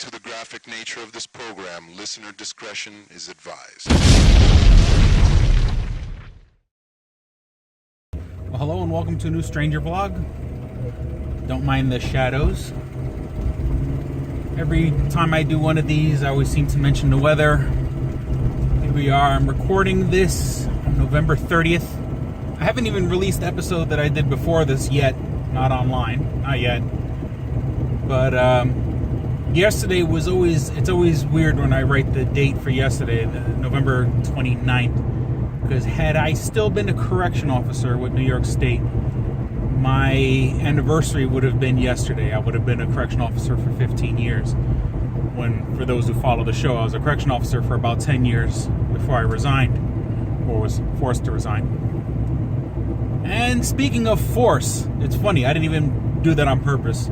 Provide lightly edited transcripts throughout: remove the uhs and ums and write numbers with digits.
to the graphic nature of this program, listener discretion is advised. Well, hello and welcome to a new Stranger Vlog. Don't mind the shadows. Every time I do one of these, I always seem to mention the weather. Here we are. I'm recording this on November 30th. I haven't even released the episode that I did before this yet. Not online. Not yet. But yesterday was it's always weird when I write the date for yesterday, November 29th. Because had I still been a correction officer with New York State, my anniversary would have been yesterday. I would have been a correction officer for 15 years. When, for those who follow the show, I was a correction officer for about 10 years before I resigned, or was forced to resign. And speaking of force, it's funny, I didn't even do that on purpose.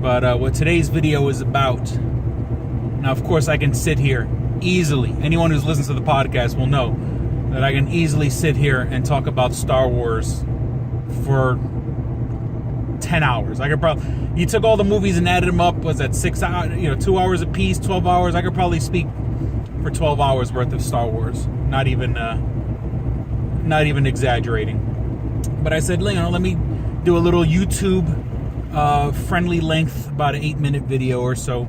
But what today's video is about, now of course I can sit here easily, anyone who's listened to the podcast will know that I can easily sit here and talk about Star Wars for 10 hours. I could probably, you took all the movies and added them up, was that 6 hours, 2 hours a piece, 12 hours, I could probably speak for 12 hours worth of Star Wars, not even exaggerating. But I said, let me do a little YouTube friendly length, about an 8-minute video or so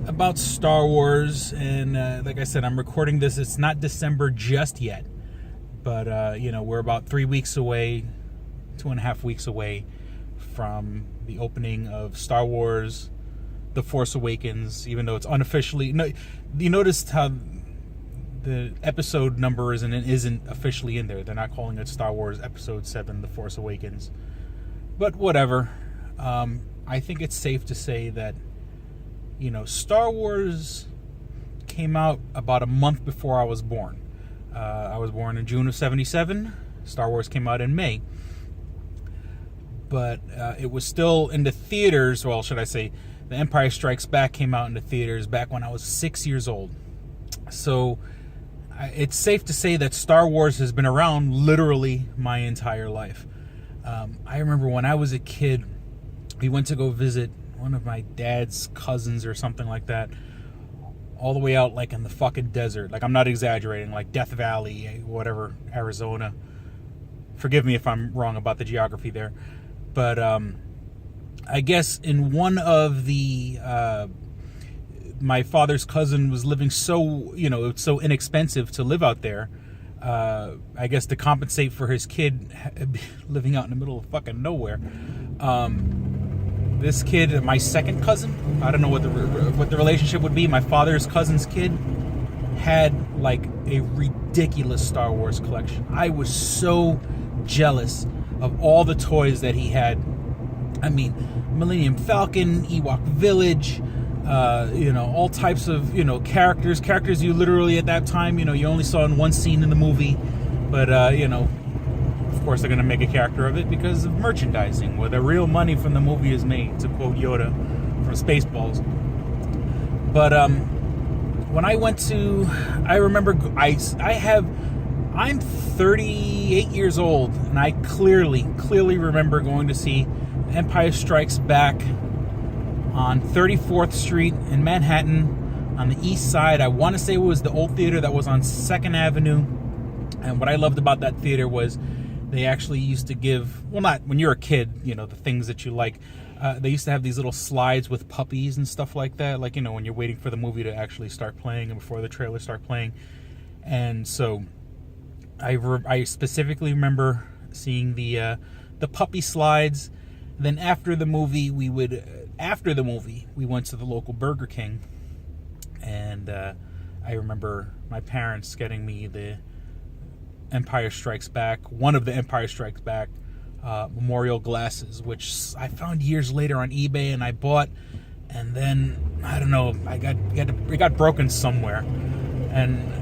about Star Wars. And like I said, I'm recording this. It's not December just yet, but we're about 3 weeks away, 2.5 weeks away from the opening of Star Wars The Force Awakens, even though it's unofficially, no, you noticed how the episode number isn't officially in there. They're not calling it Star Wars Episode 7 The Force Awakens. But whatever. I think it's safe to say that, Star Wars came out about a month before I was born. I was born in June of 1977. Star Wars came out in May. But it was still in the theaters, well, should I say, The Empire Strikes Back came out in the theaters back when I was 6 years old. So it's safe to say that Star Wars has been around literally my entire life. I remember when I was a kid, we went to go visit one of my dad's cousins or something like that, all the way out like in the fucking desert. Like, I'm not exaggerating, like Death Valley, whatever, Arizona. Forgive me if I'm wrong about the geography there. But I guess in one of the, my father's cousin was living so, it's so inexpensive to live out there. I guess to compensate for his kid living out in the middle of fucking nowhere. This kid, my second cousin, I don't know what the relationship would be. My father's cousin's kid had like a ridiculous Star Wars collection. I was so jealous of all the toys that he had. I mean, Millennium Falcon, Ewok Village, all types of, characters you literally at that time, you only saw in one scene in the movie. But, of course they're going to make a character of it because of merchandising, where the real money from the movie is made, to quote Yoda from Spaceballs. But when I went to, I remember, I'm 38 years old, and I clearly remember going to see Empire Strikes Back on 34th Street in Manhattan on the east side. I want to say it was the old theater that was on 2nd Avenue. And what I loved about that theater was they actually used to give, well, not when you're a kid, the things that you like. They used to have these little slides with puppies and stuff like that. Like, when you're waiting for the movie to actually start playing and before the trailer start playing. And so I specifically remember seeing the puppy slides. Then after the movie, we went to the local Burger King. And I remember my parents getting me the Empire Strikes Back, one of the Empire Strikes Back memorial glasses, which I found years later on eBay and I bought. And then, I don't know, it got broken somewhere. And,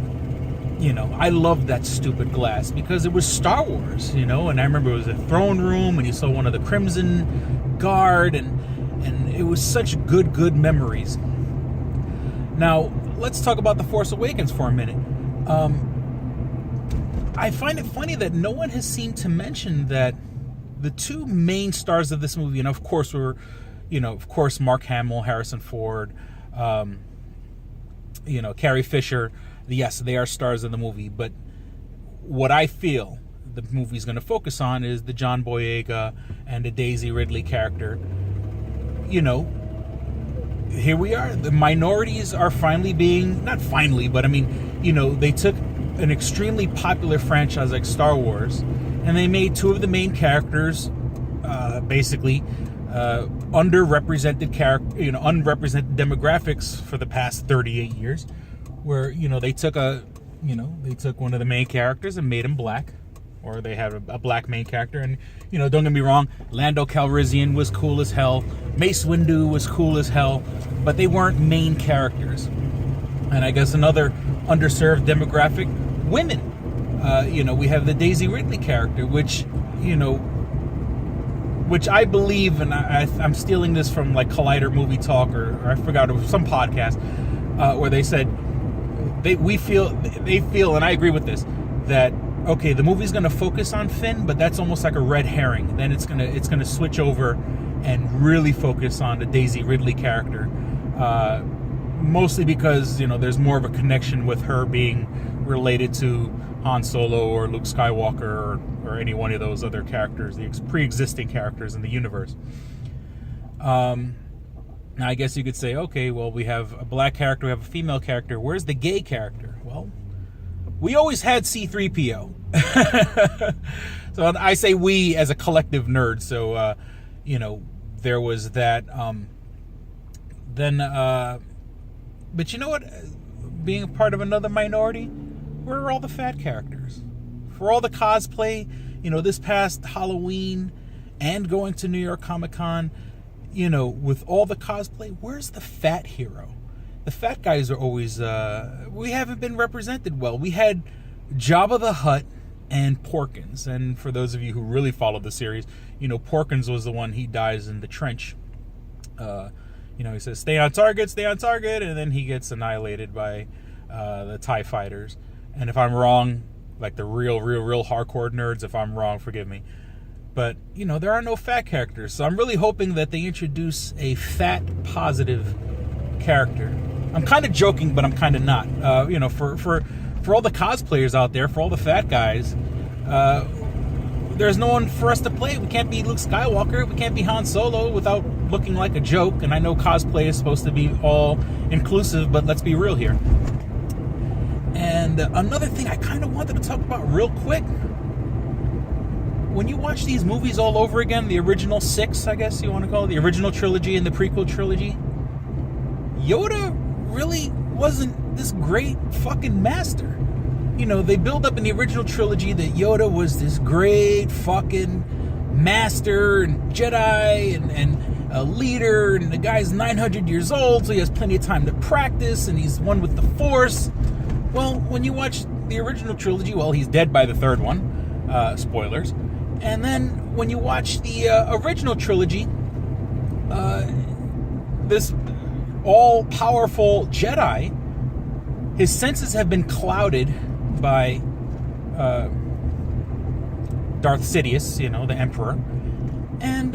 I loved that stupid glass because it was Star Wars, and I remember it was a throne room and you saw one of the Crimson Guard and it was such good memories. Now, let's talk about The Force Awakens for a minute. I find it funny that no one has seemed to mention that the two main stars of this movie, and of course we're of course, Mark Hamill, Harrison Ford, Carrie Fisher. Yes, they are stars of the movie, but what I feel the movie's going to focus on is the John Boyega and the Daisy Ridley character. Here we are. The minorities are finally being, not finally, but I mean, they took an extremely popular franchise like Star Wars, and they made two of the main characters basically unrepresented demographics for the past 38 years, where they took one of the main characters and made him black, or they had a black main character. And don't get me wrong, Lando Calrissian was cool as hell, Mace Windu was cool as hell, but they weren't main characters. And I guess another underserved demographic, women. We have the Daisy Ridley character, which I believe, and I'm stealing this from like Collider Movie Talk, or I forgot, it was some podcast, where they said they feel, and I agree with this, that okay, the movie's going to focus on Finn, but that's almost like a red herring. Then it's gonna switch over and really focus on the Daisy Ridley character, mostly because there's more of a connection with her being related to Han Solo or Luke Skywalker or any one of those other characters, the pre-existing characters in the universe. Now I guess you could say, okay, well, we have a black character, we have a female character. Where's the gay character? Well, we always had C-3PO. So I say we as a collective nerd. So, there was that. But you know what? Being a part of another minority, where are all the fat characters? For all the cosplay, this past Halloween and going to New York Comic Con, with all the cosplay, where's the fat hero? The fat guys are always, we haven't been represented well. We had Jabba the Hutt and Porkins. And for those of you who really follow the series, Porkins was the one, he dies in the trench. He says, stay on target, and then he gets annihilated by the TIE fighters. And if I'm wrong, like the real hardcore nerds, if I'm wrong, forgive me. But, there are no fat characters. So I'm really hoping that they introduce a fat positive character. I'm kind of joking, but I'm kind of not. For all the cosplayers out there, for all the fat guys, there's no one for us to play. We can't be Luke Skywalker. We can't be Han Solo without looking like a joke. And I know cosplay is supposed to be all inclusive, but let's be real here. And another thing I kind of wanted to talk about real quick. When you watch these movies all over again, the original 6, I guess you want to call it, the original trilogy and the prequel trilogy, Yoda really wasn't this great fucking master. They build up in the original trilogy that Yoda was this great fucking master and Jedi and a leader, and the guy's 900 years old, so he has plenty of time to practice, and he's one with the Force. Well, when you watch the original trilogy, well, he's dead by the third one. Spoilers. And then when you watch the original trilogy, this all-powerful Jedi, his senses have been clouded by Darth Sidious, the Emperor. And,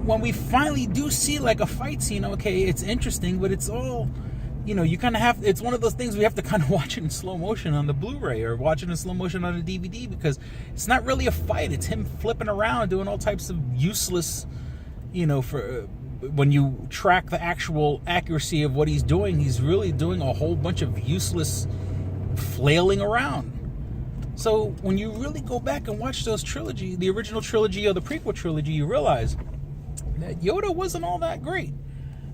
when we finally do see like a fight scene, okay, it's interesting, but it's all, you kind of have, it's one of those things we have to kind of watch it in slow motion on the Blu-ray or watch it in slow motion on a DVD, because it's not really a fight. It's him flipping around, doing all types of useless, when you track the actual accuracy of what he's doing, he's really doing a whole bunch of useless flailing around. So when you really go back and watch those trilogy, the original trilogy or the prequel trilogy, you realize that Yoda wasn't all that great.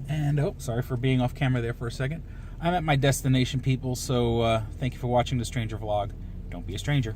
And, sorry for being off camera there for a second. I'm at my destination, people, so thank you for watching the Stranger Vlog. Don't be a stranger.